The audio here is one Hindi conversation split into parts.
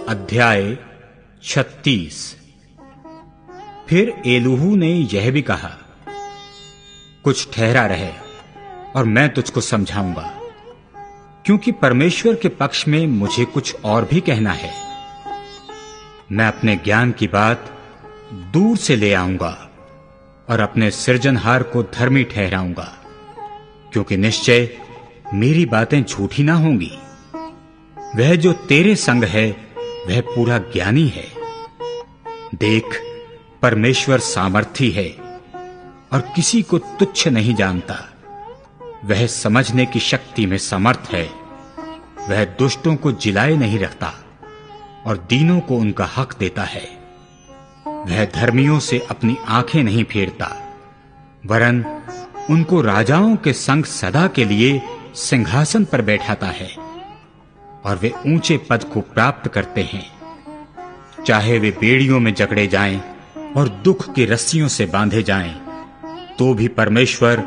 अध्याय 36। फिर एलीहू ने यह भी कहा, कुछ ठहरा रहे और मैं तुझको समझाऊंगा, क्योंकि परमेश्वर के पक्ष में मुझे कुछ और भी कहना है। मैं अपने ज्ञान की बात दूर से ले आऊंगा और अपने सृजनहार को धर्मी ठहराऊंगा, क्योंकि निश्चय मेरी बातें झूठी ना होंगी। वह जो तेरे संग है वह पूरा ज्ञानी है। देख, परमेश्वर सामर्थी है और किसी को तुच्छ नहीं जानता। वह समझने की शक्ति में समर्थ है। वह दुष्टों को जिलाए नहीं रखता और दीनों को उनका हक देता है। वह धर्मियों से अपनी आंखें नहीं फेरता, वरन उनको राजाओं के संग सदा के लिए सिंहासन पर बैठाता है और वे ऊंचे पद को प्राप्त करते हैं। चाहे वे बेड़ियों में जकड़े जाएं और दुख की रस्सियों से बांधे जाएं, तो भी परमेश्वर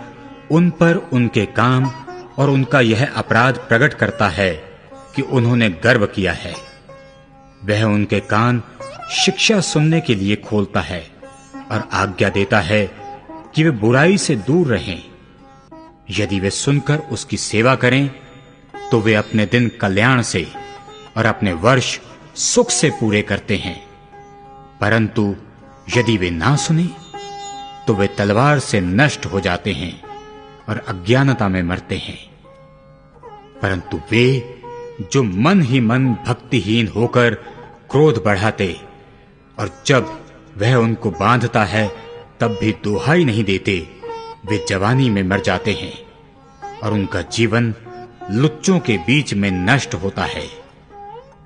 उन पर उनके काम और उनका यह अपराध प्रकट करता है कि उन्होंने गर्व किया है। वह उनके कान शिक्षा सुनने के लिए खोलता है और आज्ञा देता है कि वे बुराई से दूर रहें। यदि वे सुनकर उसकी सेवा करें तो वे अपने दिन कल्याण से और अपने वर्ष सुख से पूरे करते हैं। परंतु यदि वे ना सुने तो वे तलवार से नष्ट हो जाते हैं और अज्ञानता में मरते हैं। परंतु वे जो मन ही मन भक्तिहीन होकर क्रोध बढ़ाते और जब वह उनको बांधता है तब भी दुहाई नहीं देते, वे जवानी में मर जाते हैं और उनका जीवन लुच्चों के बीच में नष्ट होता है।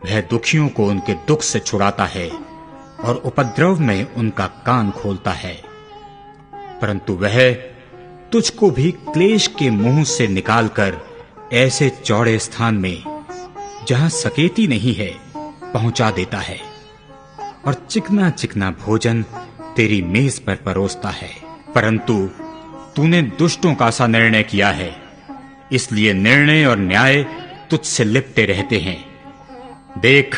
वह दुखियों को उनके दुख से छुड़ाता है और उपद्रव में उनका कान खोलता है। परंतु वह तुझको भी क्लेश के मुंह से निकालकर ऐसे चौड़े स्थान में, जहां सकेती नहीं है, पहुंचा देता है और चिकना चिकना भोजन तेरी मेज पर परोसता है। परंतु तूने दुष्टों का सा निर्णय किया है, इसलिए निर्णय और न्याय तुझसे लिपटे रहते हैं। देख,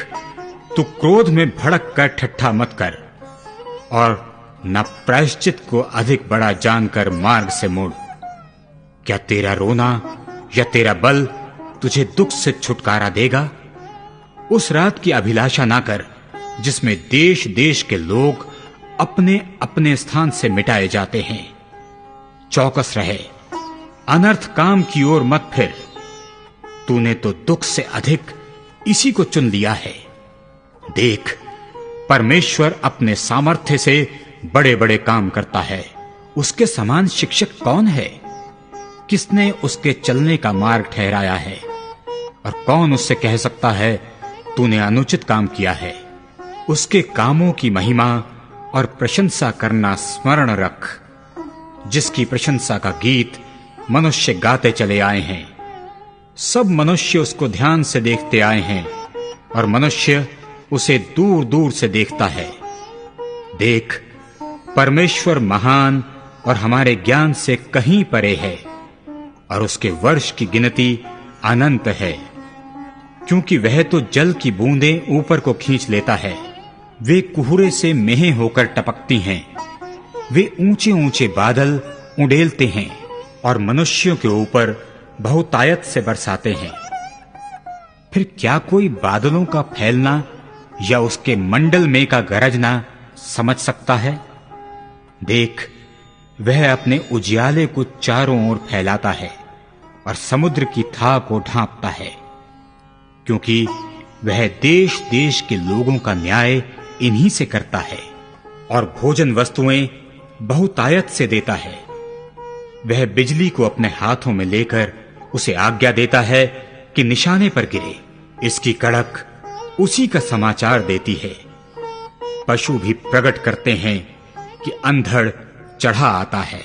तू क्रोध में भड़क कर ठट्ठा मत कर और न प्रायश्चित को अधिक बड़ा जानकर मार्ग से मुड़। क्या तेरा रोना या तेरा बल तुझे दुख से छुटकारा देगा? उस रात की अभिलाषा ना कर जिसमें देश देश के लोग अपने अपने स्थान से मिटाए जाते हैं। चौकस रहे, अनर्थ काम की ओर मत फिर। तूने तो दुख से अधिक इसी को चुन लिया है। देख, परमेश्वर अपने सामर्थ्य से बड़े बड़े काम करता है। उसके समान शिक्षक कौन है? किसने उसके चलने का मार्ग ठहराया है? और कौन उससे कह सकता है तूने अनुचित काम किया है? उसके कामों की महिमा और प्रशंसा करना स्मरण रख, जिसकी प्रशंसा का गीत मनुष्य गाते चले आए हैं। सब मनुष्य उसको ध्यान से देखते आए हैं और मनुष्य उसे दूर दूर से देखता है। देख, परमेश्वर महान और हमारे ज्ञान से कहीं परे है और उसके वर्ष की गिनती अनंत है, क्योंकि वह तो जल की बूंदें ऊपर को खींच लेता है। वे कुहरे से मेंह होकर टपकती हैं। वे ऊंचे ऊंचे बादल उड़ेलते हैं और मनुष्यों के ऊपर बहुतायत से बरसाते हैं। फिर क्या कोई बादलों का फैलना या उसके मंडल में का गरजना समझ सकता है? देख, वह अपने उजियाले को चारों ओर फैलाता है और समुद्र की थाह को ढांपता है, क्योंकि वह देश देश के लोगों का न्याय इन्हीं से करता है और भोजन वस्तुएं बहुतायत से देता है। वह बिजली को अपने हाथों में लेकर उसे आज्ञा देता है कि निशाने पर गिरे। इसकी कड़क उसी का समाचार देती है। पशु भी प्रकट करते हैं कि अंधड़ चढ़ा आता है।